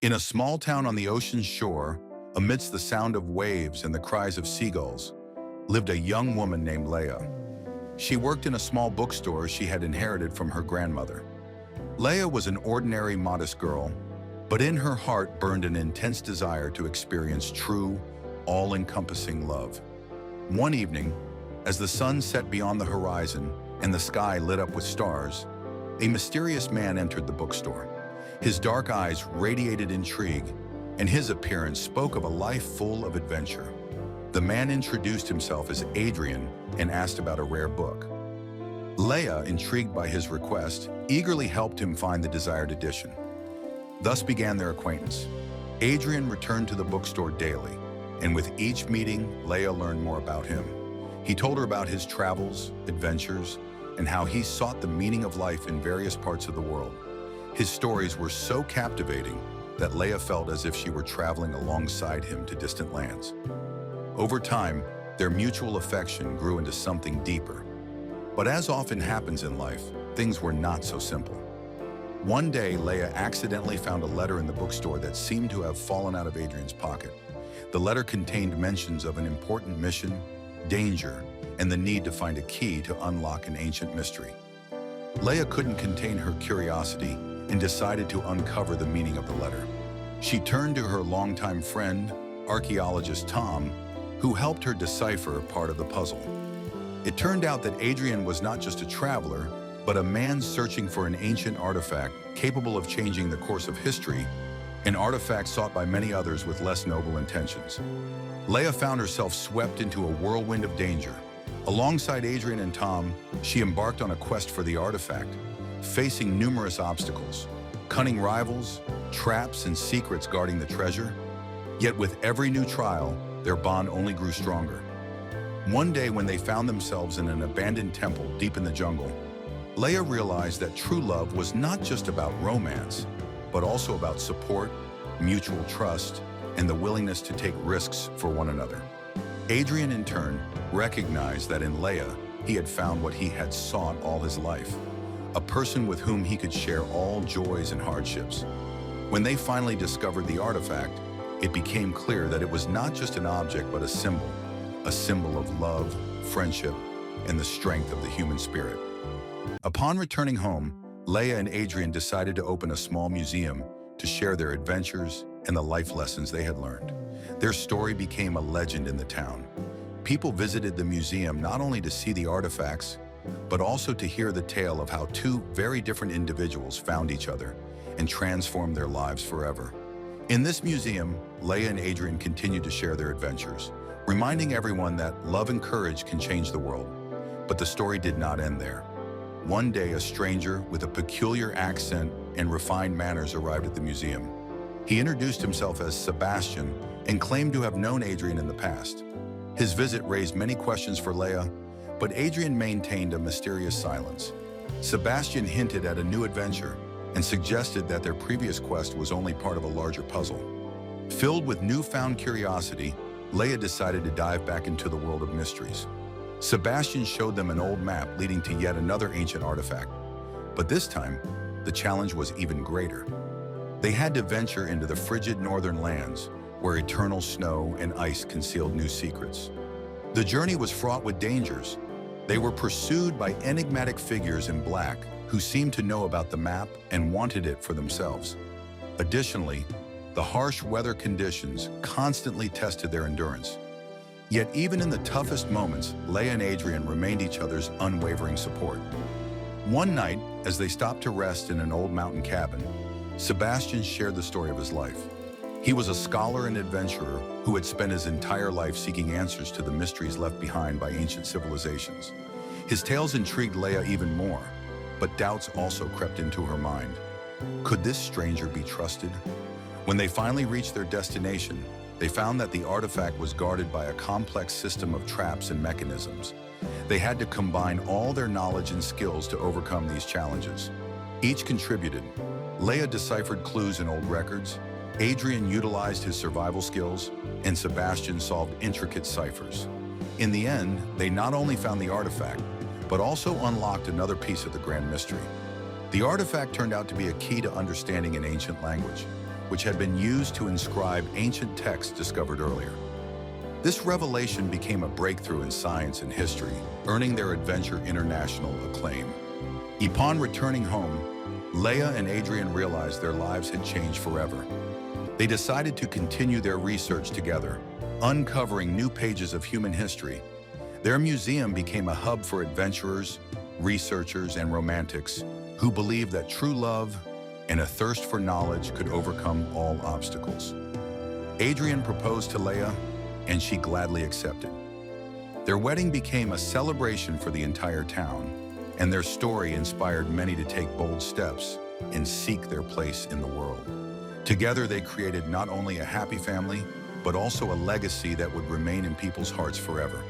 In a small town on the ocean's shore, amidst the sound of waves and the cries of seagulls, lived a young woman named Leia. She worked in a small bookstore she had inherited from her grandmother. Leia was an ordinary, modest girl, but in her heart burned an intense desire to experience true, all-encompassing love. One evening, as the sun set beyond the horizon and the sky lit up with stars, a mysterious man entered the bookstore. His dark eyes radiated intrigue, and his appearance spoke of a life full of adventure. The man introduced himself as Adrian and asked about a rare book. Leia, intrigued by his request, eagerly helped him find the desired edition. Thus began their acquaintance. Adrian returned to the bookstore daily, and with each meeting, Leia learned more about him. He told her about his travels, adventures, and how he sought the meaning of life in various parts of the world. His stories were so captivating that Leia felt as if she were traveling alongside him to distant lands. Over time, their mutual affection grew into something deeper. But as often happens in life, things were not so simple. One day, Leia accidentally found a letter in the bookstore that seemed to have fallen out of Adrian's pocket. The letter contained mentions of an important mission, danger, and the need to find a key to unlock an ancient mystery. Leia couldn't contain her curiosity and decided to uncover the meaning of the letter. She turned to her longtime friend, archaeologist Tom, who helped her decipher part of the puzzle. It turned out that Adrian was not just a traveler, but a man searching for an ancient artifact capable of changing the course of history, an artifact sought by many others with less noble intentions. Leia found herself swept into a whirlwind of danger. Alongside Adrian and Tom, she embarked on a quest for the artifact, facing numerous obstacles, cunning rivals, traps, and secrets guarding the treasure. Yet with every new trial, their bond only grew stronger. One day when they found themselves in an abandoned temple deep in the jungle, Leia realized that true love was not just about romance, but also about support, mutual trust, and the willingness to take risks for one another. Adrian, in turn, recognized that in Leia, he had found what he had sought all his life, a person with whom he could share all joys and hardships. When they finally discovered the artifact, it became clear that it was not just an object but a symbol of love, friendship, and the strength of the human spirit. Upon returning home, Leia and Adrian decided to open a small museum to share their adventures and the life lessons they had learned. Their story became a legend in the town. People visited the museum not only to see the artifacts, but also to hear the tale of how two very different individuals found each other and transformed their lives forever. In this museum, Leia and Adrian continued to share their adventures, reminding everyone that love and courage can change the world. But the story did not end there. One day, a stranger with a peculiar accent and refined manners arrived at the museum. He introduced himself as Sebastian and claimed to have known Adrian in the past. His visit raised many questions for Leia, but Adrian maintained a mysterious silence. Sebastian hinted at a new adventure and suggested that their previous quest was only part of a larger puzzle. Filled with newfound curiosity, Leia decided to dive back into the world of mysteries. Sebastian showed them an old map leading to yet another ancient artifact. But this time, the challenge was even greater. They had to venture into the frigid northern lands, where eternal snow and ice concealed new secrets. The journey was fraught with dangers. They were pursued by enigmatic figures in black who seemed to know about the map and wanted it for themselves. Additionally, the harsh weather conditions constantly tested their endurance. Yet even in the toughest moments, Leia and Adrian remained each other's unwavering support. One night, as they stopped to rest in an old mountain cabin, Sebastian shared the story of his life. He was a scholar and adventurer who had spent his entire life seeking answers to the mysteries left behind by ancient civilizations. His tales intrigued Leia even more, but doubts also crept into her mind. Could this stranger be trusted? When they finally reached their destination, they found that the artifact was guarded by a complex system of traps and mechanisms. They had to combine all their knowledge and skills to overcome these challenges. Each contributed. Leia deciphered clues in old records, Adrian utilized his survival skills, and Sebastian solved intricate ciphers. In the end, they not only found the artifact, but also unlocked another piece of the grand mystery. The artifact turned out to be a key to understanding an ancient language, which had been used to inscribe ancient texts discovered earlier. This revelation became a breakthrough in science and history, earning their adventure international acclaim. Upon returning home, Leia and Adrian realized their lives had changed forever. They decided to continue their research together, uncovering new pages of human history. Their museum became a hub for adventurers, researchers, and romantics who believed that true love and a thirst for knowledge could overcome all obstacles. Adrian proposed to Leia, and she gladly accepted. Their wedding became a celebration for the entire town, and their story inspired many to take bold steps and seek their place in the world. Together, they created not only a happy family, but also a legacy that would remain in people's hearts forever.